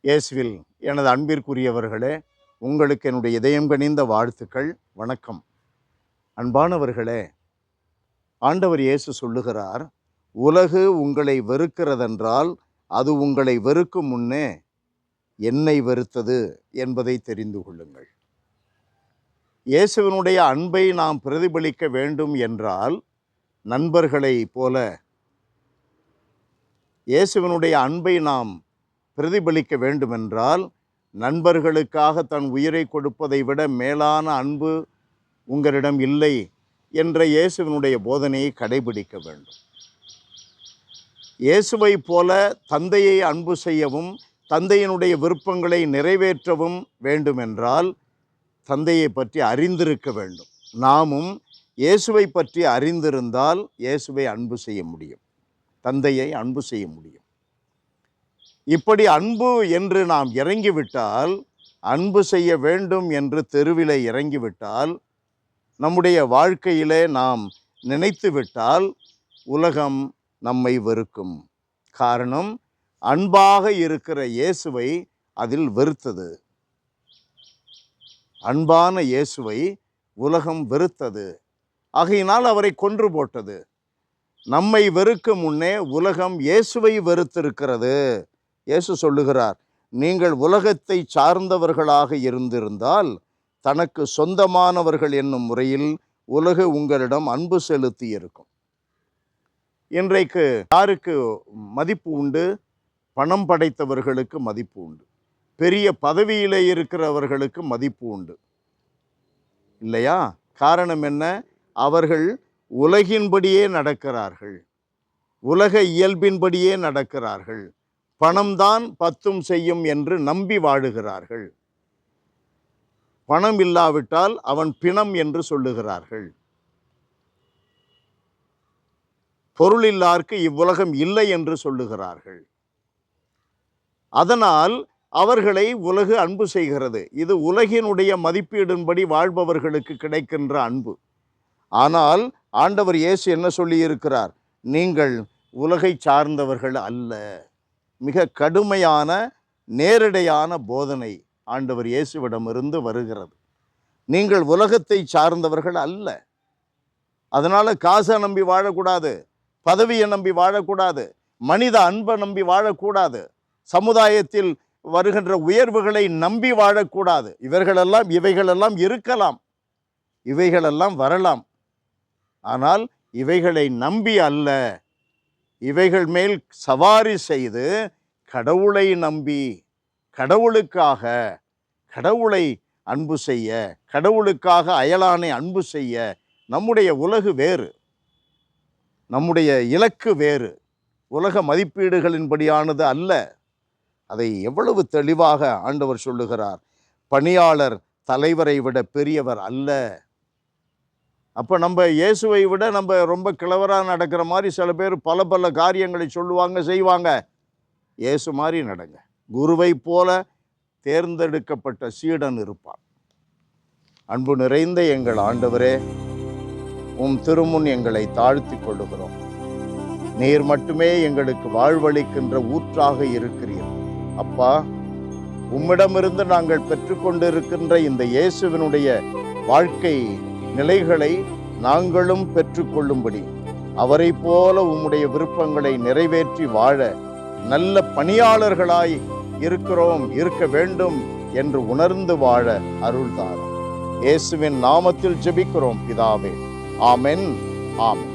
இயேசுவில் எனது அன்பிற்குரியவர்களே, உங்களுக்கு என்னுடைய இதயம் கனிந்த வாழ்த்துக்கள். வணக்கம். அன்பானவர்களே, ஆண்டவர் இயேசு சொல்லுகிறார், உலகு உங்களை வெறுக்கிறதென்றால் அது உங்களை வெறுக்கும் முன்னே என்னை வெறுத்தது என்பதை தெரிந்து கொள்ளுங்கள். இயேசுவினுடைய அன்பை நாம் பிரதிபலிக்க வேண்டும் என்றால், நண்பர்களை போல இயேசுவினுடைய அன்பை நாம் பிரதிபலிக்க வேண்டுமென்றால், நண்பர்களுக்காக தன் உயிரை கொடுப்பதை விட மேலான அன்பு உங்களிடம் இல்லை என்ற இயேசுவினுடைய போதனையை கடைபிடிக்க வேண்டும். இயேசுவை போல தந்தையை அன்பு செய்யவும் தந்தையினுடைய விருப்பங்களை நிறைவேற்றவும் வேண்டுமென்றால் தந்தையை பற்றி அறிந்திருக்க வேண்டும். நாமும் இயேசுவை பற்றி அறிந்திருந்தால் இயேசுவை அன்பு செய்ய முடியும், தந்தையை அன்பு செய்ய முடியும். இப்படி அன்பு என்று நாம் இறங்கிவிட்டால், அன்பு செய்ய வேண்டும் என்று தெருவிலே இறங்கிவிட்டால், நம்முடைய வாழ்க்கையிலே நாம் நினைத்துவிட்டால் உலகம் நம்மை வெறுக்கும். காரணம், அன்பாக இருக்கிற இயேசுவை அதில் வெறுத்தது. அன்பான இயேசுவை உலகம் வெறுத்தது. ஆகையினால் அவரை கொன்று போட்டது. நம்மை வெறுக்கும் முன்னே உலகம் இயேசுவை வெறுத்திருக்கிறது. இயேசு சொல்லுகிறார், நீங்கள் உலகத்தை சார்ந்தவர்களாக இருந்திருந்தால் தனக்கு சொந்தமானவர்கள் என்னும் முறையில் உலகு உங்களிடம் அன்பு செலுத்தி இருக்கும். இன்றைக்கு யாருக்கு மதிப்பு உண்டு? பணம் படைத்தவர்களுக்கு மதிப்பு உண்டு, பெரிய பதவியிலே இருக்கிறவர்களுக்கு மதிப்பு உண்டு, இல்லையா? காரணம் என்ன? அவர்கள் உலகின்படியே நடக்கிறார்கள், உலக இயல்பின்படியே நடக்கிறார்கள், பணம்தான் பத்தும் செய்யும் என்று நம்பி வாழுகிறார்கள். பணம் இல்லாவிட்டால் அவன் பிணம் என்று சொல்லுகிறார்கள். பொருள் இல்லார்க்கு இவ்வுலகம் இல்லை என்று சொல்லுகிறார்கள். அதனால் அவர்களை உலகு அன்பு செய்கிறது. இது உலகினுடைய மதிப்பீடின்படி வாழ்பவர்களுக்கு கிடைக்கின்ற அன்பு. ஆனால் ஆண்டவர் இயேசு என்ன சொல்லியிருக்கிறார்? நீங்கள் உலகை சார்ந்தவர்கள் அல்ல. மிக கடுமையான நேரடியான போதனை ஆண்டவர் இயேசுவிடமிருந்து வருகிறது. நீங்கள் உலகத்தை சார்ந்தவர்கள் அல்ல. அதனால் காசை நம்பி வாழக்கூடாது, பதவியை நம்பி வாழக்கூடாது, மனித அன்பை நம்பி வாழக்கூடாது, சமுதாயத்தில் வருகின்ற உயர்வுகளை நம்பி வாழக்கூடாது. இவைகளெல்லாம் இருக்கலாம், இவைகளெல்லாம் வரலாம். ஆனால் இவைகளை நம்பி அல்ல, இவைகள் மேல் சவாரி செய்து கடவுளை நம்பி, கடவுளுக்காக கடவுளை அன்பு செய்ய, கடவுளுக்காக அயலானை அன்பு செய்ய. நம்முடைய உலகு வேறு, நம்முடைய இலக்கு வேறு, உலக மதிப்பீடுகளின்படியானது அல்ல. அதை எவ்வளவு தெளிவாக ஆண்டவர் சொல்லுகிறார். பணியாளர் தலைவரை விட பெரியவர் அல்ல. அப்போ நம்ம இயேசுவை விட நம்ம ரொம்ப கிளவராக நடக்கிற மாதிரி சில பேர் பல பல காரியங்களை சொல்லுவாங்க, செய்வாங்க. இயேசு மாதிரி நடங்க. குருவை போல தேர்ந்தெடுக்கப்பட்ட சீடன் இருப்பான். அன்பு நிறைந்த எங்கள் ஆண்டவரே, உம் திருமுன் எங்களை தாழ்த்தி கொள்ளுகிறோம். நீர் மட்டுமே எங்களுக்கு வாழ்வளிக்கின்ற ஊற்றாக இருக்கிறீர். அப்பா, உம்மிடமிருந்து நாங்கள் பெற்றுக்கொண்டிருக்கின்ற இந்த இயேசுவினுடைய வாழ்க்கை நிலைகளை நாங்களும் பெற்றுக்கொள்ளும்படி, அவரை போல உம்முடைய விருப்பங்களை நிறைவேற்றி வாழ நல்ல பணியாளர்களாய் இருக்க வேண்டும் என்று உணர்ந்து வாழ அருள்தாரும். இயேசுவின் நாமத்தில் ஜெபிக்கிறோம் பிதாவே. ஆமென், ஆமென்.